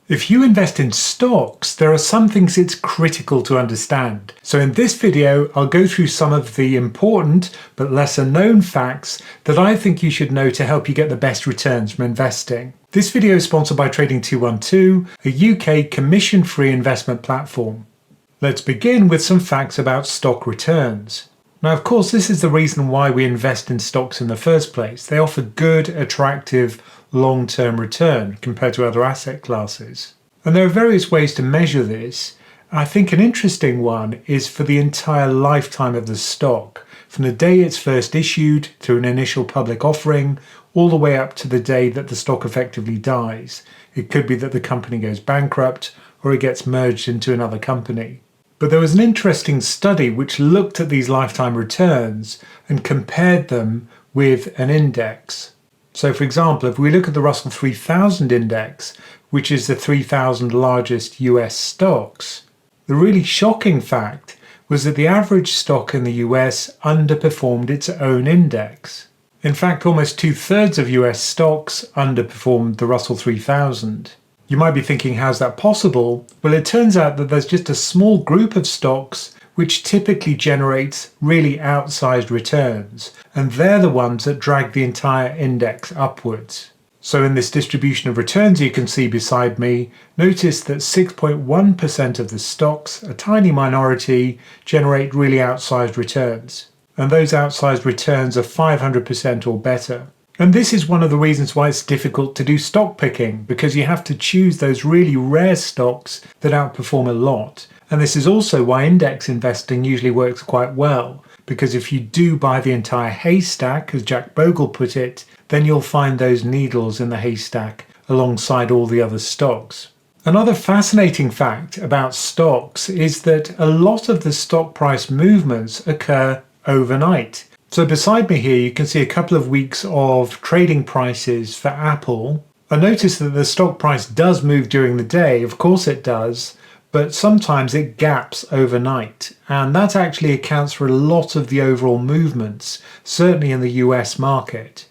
If you invest in stocks, there are some things it's critical to understand. So in this video, I'll go through some of the important but lesser known facts that I think you should know to help you get the best returns from investing. This video is sponsored by Trading 212, a UK commission-free investment platform. Let's begin with some facts about stock returns. Now, of course, this is the reason why we invest in stocks in the first place. They offer good, attractive, long-term return compared to other asset classes. And there are various ways to measure this. I think an interesting one is for the entire lifetime of the stock, from the day it's first issued through an initial public offering, all the way up to the day that the stock effectively dies. It could be that the company goes bankrupt or it gets merged into another company. But there was an interesting study which looked at these lifetime returns and compared them with an index. So for example, if we look at the Russell 3000 index, which is the 3,000 largest US stocks, the really shocking fact was that the average stock in the US underperformed its own index. In fact, almost 2/3 of US stocks underperformed the Russell 3000. You might be thinking, how's that possible? Well, it turns out that there's just a small group of stocks which typically generates really outsized returns, and they're the ones that drag the entire index upwards. So in this distribution of returns you can see beside me, notice that 6.1% of the stocks, a tiny minority, generate really outsized returns. And those outsized returns are 500% or better. And this is one of the reasons why it's difficult to do stock picking, because you have to choose those really rare stocks that outperform a lot. And this is also why index investing usually works quite well, because if you do buy the entire haystack, as Jack Bogle put it, then you'll find those needles in the haystack alongside all the other stocks. Another fascinating fact about stocks is that a lot of the stock price movements occur overnight. So beside me here you can see a couple of weeks of trading prices for Apple. I notice that the stock price does move during the day, of course it does, but sometimes it gaps overnight, and that actually accounts for a lot of the overall movements, certainly in the US market.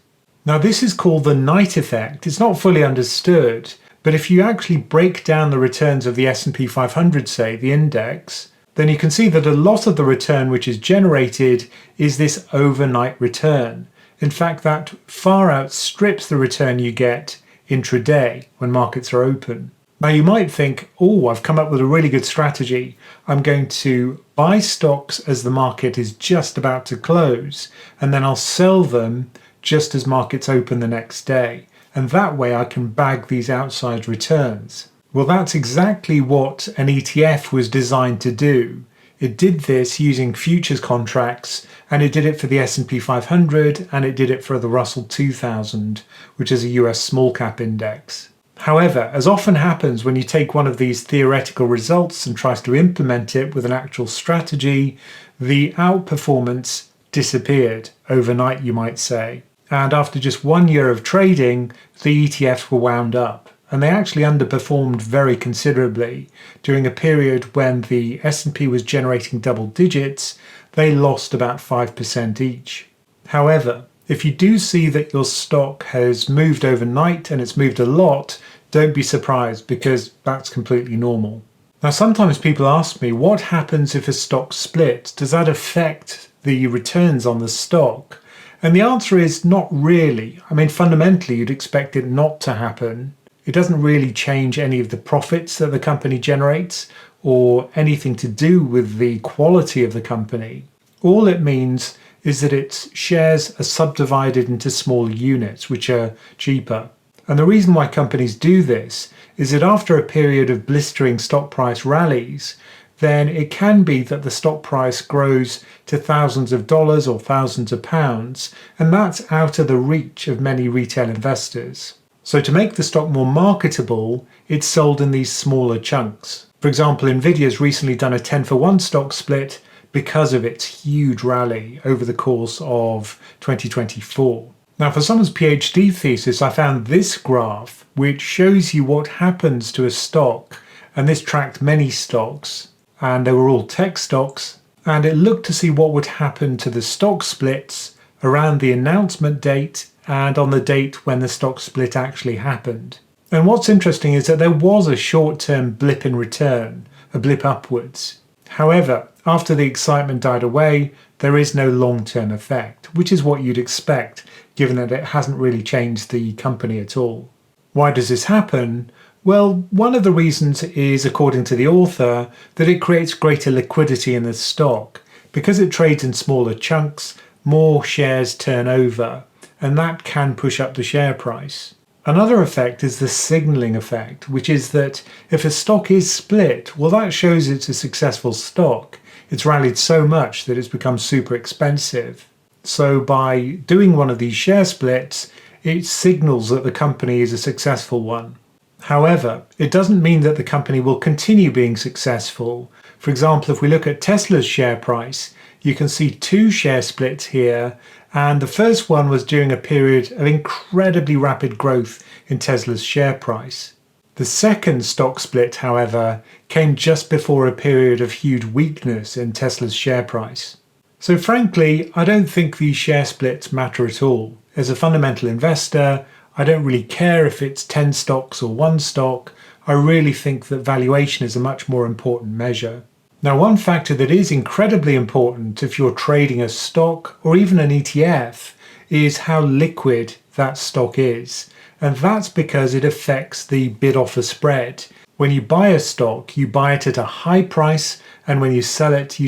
Now this is called the night effect. It's not fully understood, but if you actually break down the returns of the S&P 500, say, the index, then you can see that a lot of the return which is generated is this overnight return. In fact, that far outstrips the return you get intraday when markets are open. Now you might think, oh, I've come up with a really good strategy. I'm going to buy stocks as the market is just about to close, and then I'll sell them just as markets open the next day. And that way I can bag these outside returns. Well, that's exactly what an ETF was designed to do. It did this using futures contracts, and it did it for the S&P 500, and it did it for the Russell 2000, which is a US small cap index. However, as often happens when you take one of these theoretical results and tries to implement it with an actual strategy, the outperformance disappeared overnight, you might say. And after just 1 year of trading, the ETFs were wound up. And they actually underperformed very considerably. During a period when the S&P was generating double digits, they lost about 5% each. However, if you do see that your stock has moved overnight and it's moved a lot, don't be surprised, because that's completely normal. Now, sometimes people ask me, what happens if a stock splits? Does that affect the returns on the stock? And the answer is not really. I mean, fundamentally, you'd expect it not to happen. It doesn't really change any of the profits that the company generates or anything to do with the quality of the company. All it means is that its shares are subdivided into smaller units, which are cheaper. And the reason why companies do this is that after a period of blistering stock price rallies, then it can be that the stock price grows to thousands of dollars or thousands of pounds, and that's out of the reach of many retail investors. So to make the stock more marketable, it's sold in these smaller chunks. For example, Nvidia's recently done a 10-for-1 stock split because of its huge rally over the course of 2024. Now, for someone's PhD thesis, I found this graph, which shows you what happens to a stock. And this tracked many stocks, and they were all tech stocks. And it looked to see what would happen to the stock splits around the announcement date and on the date when the stock split actually happened. And what's interesting is that there was a short-term blip in return, a blip upwards. However, after the excitement died away, there is no long-term effect, which is what you'd expect, given that it hasn't really changed the company at all. Why does this happen? Well, one of the reasons is, according to the author, that it creates greater liquidity in the stock. Because it trades in smaller chunks, more shares turn over, and that can push up the share price. Another effect is the signaling effect, which is that if a stock is split, well, that shows it's a successful stock. It's rallied so much that it's become super expensive. So by doing one of these share splits, it signals that the company is a successful one. However, it doesn't mean that the company will continue being successful. For example, if we look at Tesla's share price, you can see two share splits here, and the first one was during a period of incredibly rapid growth in Tesla's share price. The second stock split, however, came just before a period of huge weakness in Tesla's share price. So frankly, I don't think these share splits matter at all. As a fundamental investor, I don't really care if it's 10 stocks or one stock. I really think that valuation is a much more important measure. Now, one factor that is incredibly important if you're trading a stock or even an ETF is how liquid that stock is. And that's because it affects the bid-offer spread. When you buy a stock, you buy it at a high price, and when you sell it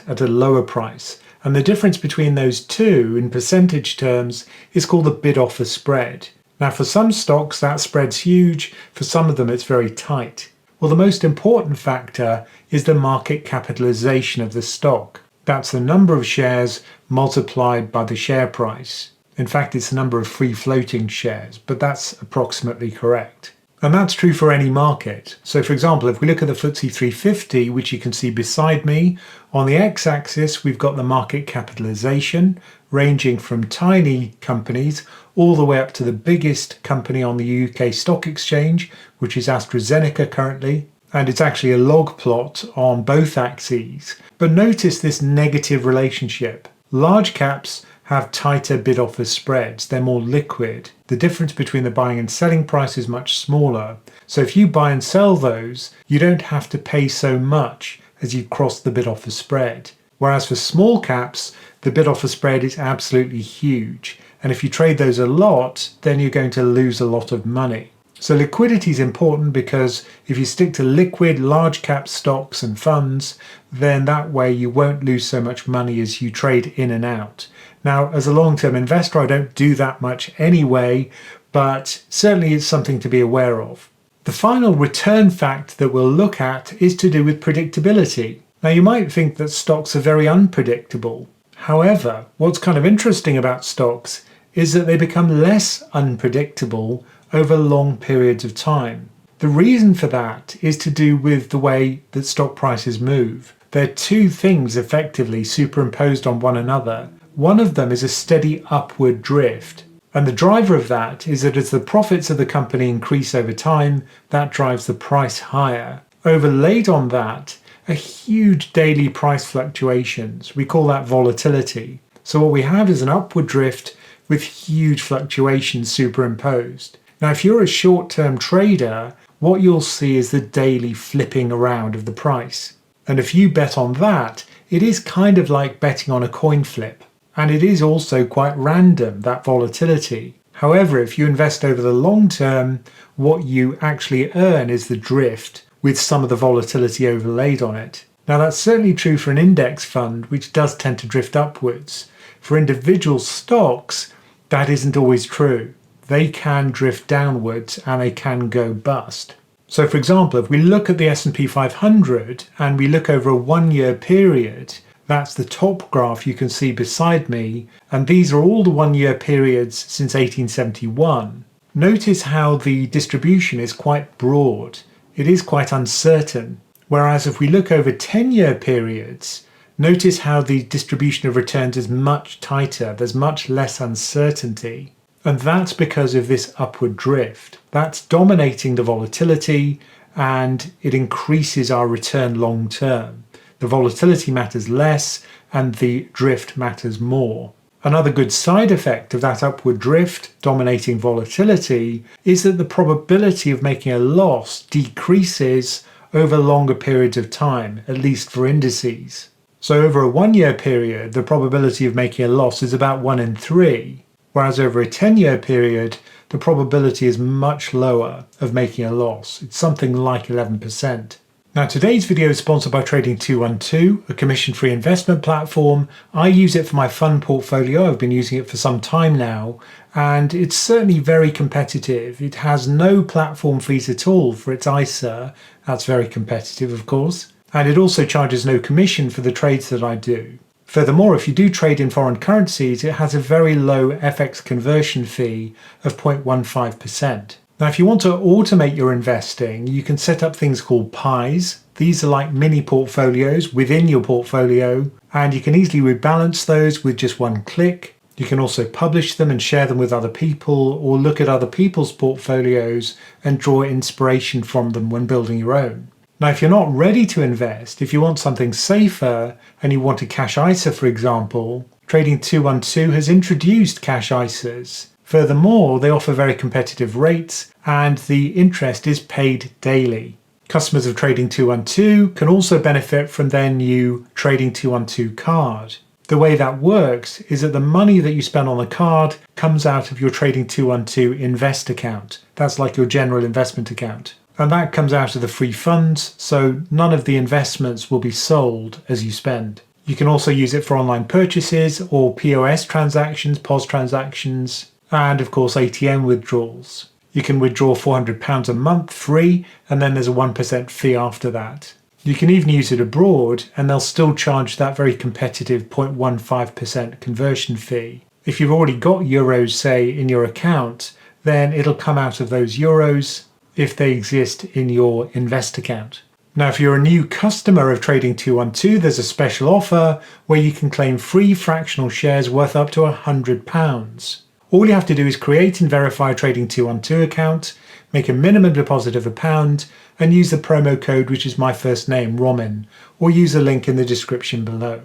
at a lower price. And the difference between those two in percentage terms is called the bid-offer spread. Now, for some stocks, that spread's huge. For some of them, it's very tight. Well, the most important factor is the market capitalization of the stock. That's the number of shares multiplied by the share price. In fact, it's the number of free floating shares, but that's approximately correct. And that's true for any market. So for example, if we look at the FTSE 350, which you can see beside me, on the x-axis, we've got the market capitalization, ranging from tiny companies all the way up to the biggest company on the UK stock exchange, which is AstraZeneca currently. And it's actually a log plot on both axes. But notice this negative relationship. Large caps have tighter bid-offer spreads. They're more liquid. The difference between the buying and selling price is much smaller. So if you buy and sell those, you don't have to pay so much as you cross the bid-offer spread. Whereas for small caps, the bid-offer spread is absolutely huge. And if you trade those a lot, then you're going to lose a lot of money. So liquidity is important because if you stick to liquid, large cap stocks and funds, then that way you won't lose so much money as you trade in and out. Now, as a long-term investor, I don't do that much anyway, but certainly it's something to be aware of. The final return fact that we'll look at is to do with predictability. Now, you might think that stocks are very unpredictable. However, what's kind of interesting about stocks is that they become less unpredictable over long periods of time. The reason for that is to do with the way that stock prices move. They're two things effectively superimposed on one another. One of them is a steady upward drift. And the driver of that is that as the profits of the company increase over time, that drives the price higher. Overlaid on that are huge daily price fluctuations. We call that volatility. So what we have is an upward drift with huge fluctuations superimposed. Now, if you're a short-term trader, what you'll see is the daily flipping around of the price. And if you bet on that, it is kind of like betting on a coin flip. And it is also quite random, that volatility. However, if you invest over the long term, what you actually earn is the drift with some of the volatility overlaid on it. Now, that's certainly true for an index fund, which does tend to drift upwards. For individual stocks, that isn't always true. They can drift downwards and they can go bust. So for example, if we look at the S&P 500 and we look over a 1-year period, that's the top graph you can see beside me, and these are all the 1-year periods since 1871. Notice how the distribution is quite broad. It is quite uncertain. Whereas if we look over 10-year periods, notice how the distribution of returns is much tighter. There's much less uncertainty. And that's because of this upward drift. That's dominating the volatility and it increases our return long term. The volatility matters less and the drift matters more. Another good side effect of that upward drift dominating volatility is that the probability of making a loss decreases over longer periods of time, at least for indices. So over a 1-year period, the probability of making a loss is about 1 in 3, whereas over a 10-year period, the probability is much lower of making a loss. It's something like 11%. Now, today's video is sponsored by Trading212, a commission-free investment platform. I use it for my fund portfolio. I've been using it for some time now, and it's certainly very competitive. It has no platform fees at all for its ISA. That's very competitive, of course. And it also charges no commission for the trades that I do. Furthermore, if you do trade in foreign currencies, it has a very low FX conversion fee of 0.15%. Now, if you want to automate your investing, you can set up things called pies. These are like mini portfolios within your portfolio, and you can easily rebalance those with just one click. You can also publish them and share them with other people, or look at other people's portfolios and draw inspiration from them when building your own. Now, if you're not ready to invest, if you want something safer and you want a cash ISA, for example, Trading212 has introduced cash ISAs. Furthermore, they offer very competitive rates and the interest is paid daily. Customers of Trading212 can also benefit from their new Trading212 card. The way that works is that the money that you spend on the card comes out of your Trading212 invest account. That's like your general investment account. And that comes out of the free funds, so none of the investments will be sold as you spend. You can also use it for online purchases or POS transactions, POS transactions, and of course ATM withdrawals. You can withdraw £400 a month free, and then there's a 1% fee after that. You can even use it abroad and they'll still charge that very competitive 0.15% conversion fee. If you've already got euros, say, in your account, then it'll come out of those euros if they exist in your invest account. Now, if you're a new customer of Trading212, there's a special offer where you can claim free fractional shares worth up to £100. All you have to do is create and verify a Trading212 account, make a minimum deposit of £1, and use the promo code, which is my first name, Romin, or use a link in the description below.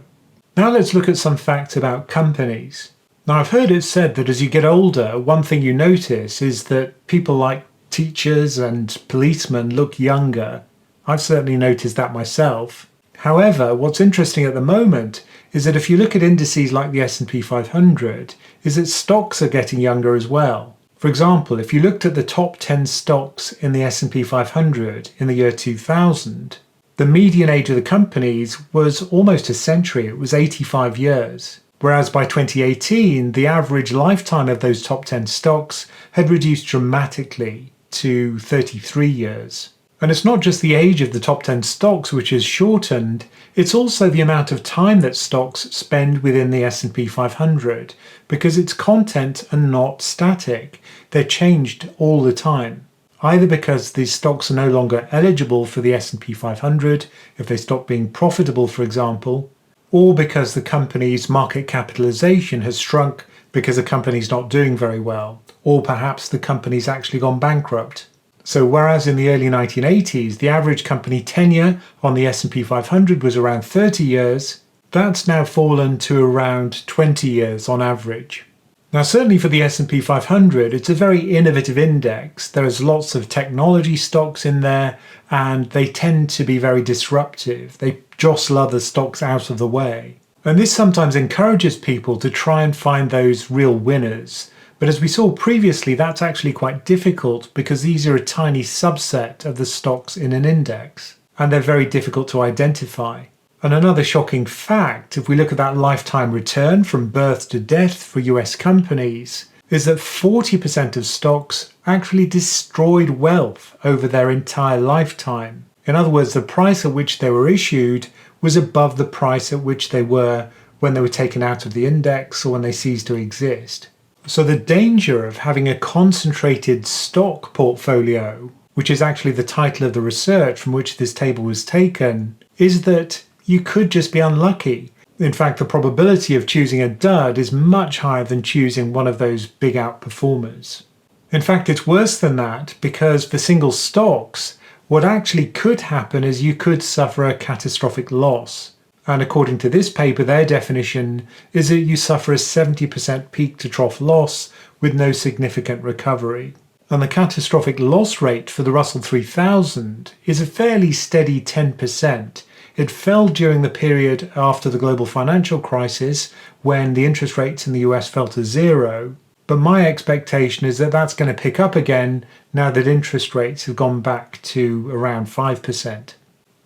Now let's look at some facts about companies. Now, I've heard it said that as you get older, one thing you notice is that people like teachers and policemen look younger. I've certainly noticed that myself. However, what's interesting at the moment is that if you look at indices like the S&P 500, is that stocks are getting younger as well. For example, if you looked at the top 10 stocks in the S&P 500 in the year 2000, the median age of the companies was almost a century. It was 85 years. Whereas by 2018, the average lifetime of those top 10 stocks had reduced dramatically to 33 years. And it's not just the age of the top 10 stocks which has shortened, it's also the amount of time that stocks spend within the S&P 500, because its content are not static. They're changed all the time, either because these stocks are no longer eligible for the S&P 500, if they stop being profitable, for example, or because the company's market capitalization has shrunk because the company's not doing very well, or perhaps the company's actually gone bankrupt. So whereas in the early 1980s, the average company tenure on the S&P 500 was around 30 years, that's now fallen to around 20 years on average. Now, certainly for the S&P 500, it's a very innovative index. There's lots of technology stocks in there, and they tend to be very disruptive. They jostle other stocks out of the way. And this sometimes encourages people to try and find those real winners. But as we saw previously, that's actually quite difficult because these are a tiny subset of the stocks in an index, and they're very difficult to identify. And another shocking fact, if we look at that lifetime return from birth to death for US companies, is that 40% of stocks actually destroyed wealth over their entire lifetime. In other words, the price at which they were issued was above the price at which they were when they were taken out of the index or when they ceased to exist. So the danger of having a concentrated stock portfolio, which is actually the title of the research from which this table was taken, is that you could just be unlucky. In fact, the probability of choosing a dud is much higher than choosing one of those big outperformers. In fact, it's worse than that, because for single stocks, what actually could happen is you could suffer a catastrophic loss. And according to this paper, their definition is that you suffer a 70% peak to trough loss with no significant recovery. And the catastrophic loss rate for the Russell 3000 is a fairly steady 10%. It fell during the period after the global financial crisis when the interest rates in the US fell to zero. But my expectation is that that's going to pick up again now that interest rates have gone back to around 5%.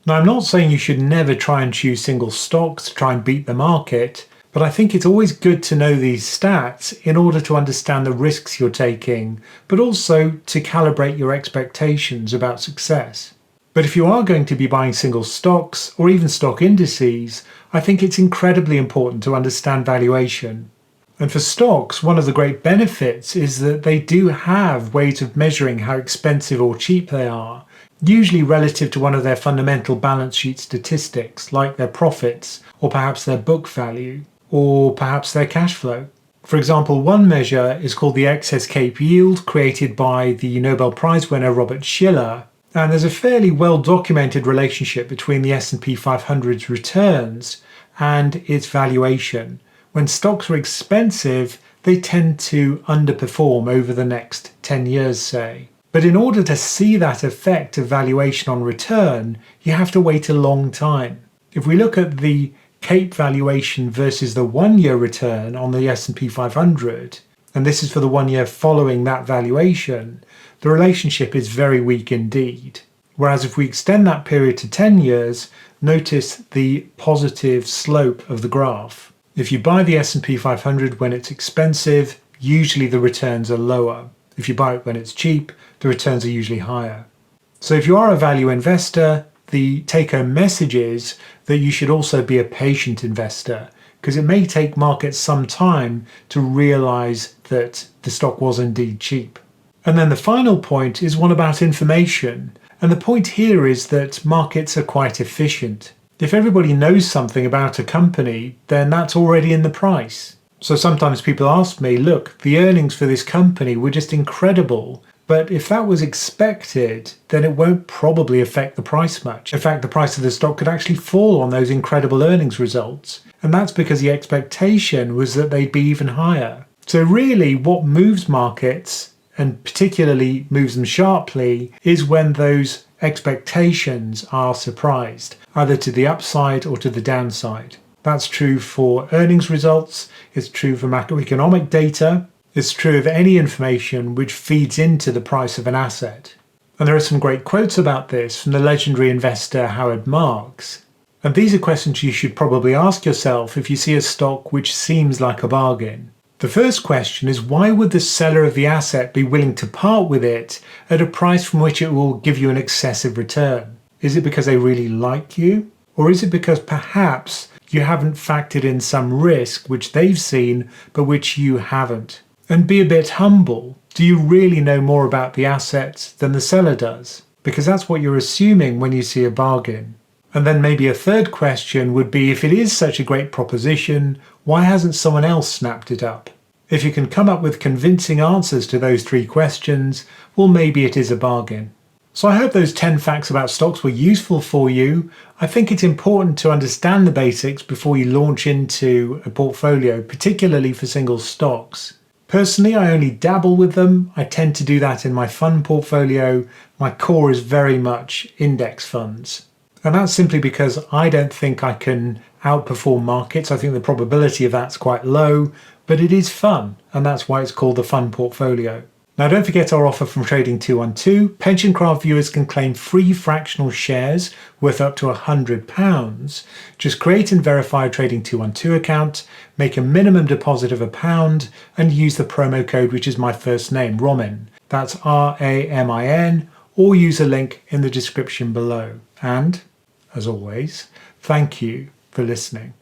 Now, I'm not saying you should never try and choose single stocks to try and beat the market, but I think it's always good to know these stats in order to understand the risks you're taking, but also to calibrate your expectations about success. But if you are going to be buying single stocks or even stock indices, I think it's incredibly important to understand valuation. And for stocks, one of the great benefits is that they do have ways of measuring how expensive or cheap they are, usually relative to one of their fundamental balance sheet statistics, like their profits, or perhaps their book value, or perhaps their cash flow. For example, one measure is called the excess cape yield, created by the Nobel Prize winner Robert Shiller. And there's a fairly well-documented relationship between the S&P 500's returns and its valuation. When stocks are expensive, they tend to underperform over the next 10 years, say. But in order to see that effect of valuation on return, you have to wait a long time. If we look at the CAPE valuation versus the 1-year return on the S&P 500, and this is for the 1 year following that valuation, the relationship is very weak indeed. Whereas if we extend that period to 10 years, notice the positive slope of the graph. If you buy the S&P 500 when it's expensive, usually the returns are lower. If you buy it when it's cheap, the returns are usually higher. So if you are a value investor, the take-home message is that you should also be a patient investor, because it may take markets some time to realize that the stock was indeed cheap. And then the final point is one about information. And the point here is that markets are quite efficient. If everybody knows something about a company, then that's already in the price. So sometimes people ask me, look, the earnings for this company were just incredible. But if that was expected, then it won't probably affect the price much. In fact, the price of the stock could actually fall on those incredible earnings results. And that's because the expectation was that they'd be even higher. So really what moves markets, and particularly moves them sharply, is when those expectations are surprised, either to the upside or to the downside. That's true for earnings results, it's true for macroeconomic data, it's true of any information which feeds into the price of an asset. And there are some great quotes about this from the legendary investor Howard Marks. And these are questions you should probably ask yourself if you see a stock which seems like a bargain. The first question is, why would the seller of the asset be willing to part with it at a price from which it will give you an excessive return? Is it because they really like you? Or is it because perhaps you haven't factored in some risk which they've seen but which you haven't? And be a bit humble. Do you really know more about the assets than the seller does? Because that's what you're assuming when you see a bargain. And then maybe a third question would be, if it is such a great proposition, why hasn't someone else snapped it up? If you can come up with convincing answers to those three questions, well, maybe it is a bargain. So I hope those 10 facts about stocks were useful for you. I think it's important to understand the basics before you launch into a portfolio, particularly for single stocks. Personally, I only dabble with them. I tend to do that in my fund portfolio. My core is very much index funds. And that's simply because I don't think I can outperform markets. I think the probability of that's quite low, but it is fun. And that's why it's called the fund portfolio. Now, don't forget our offer from Trading 212. PensionCraft viewers can claim free fractional shares worth up to £100. Just create and verify a Trading 212 account, make a minimum deposit of £1, and use the promo code, which is my first name, Ramin. That's RAMIN, or use a link in the description below. And, as always, thank you for listening.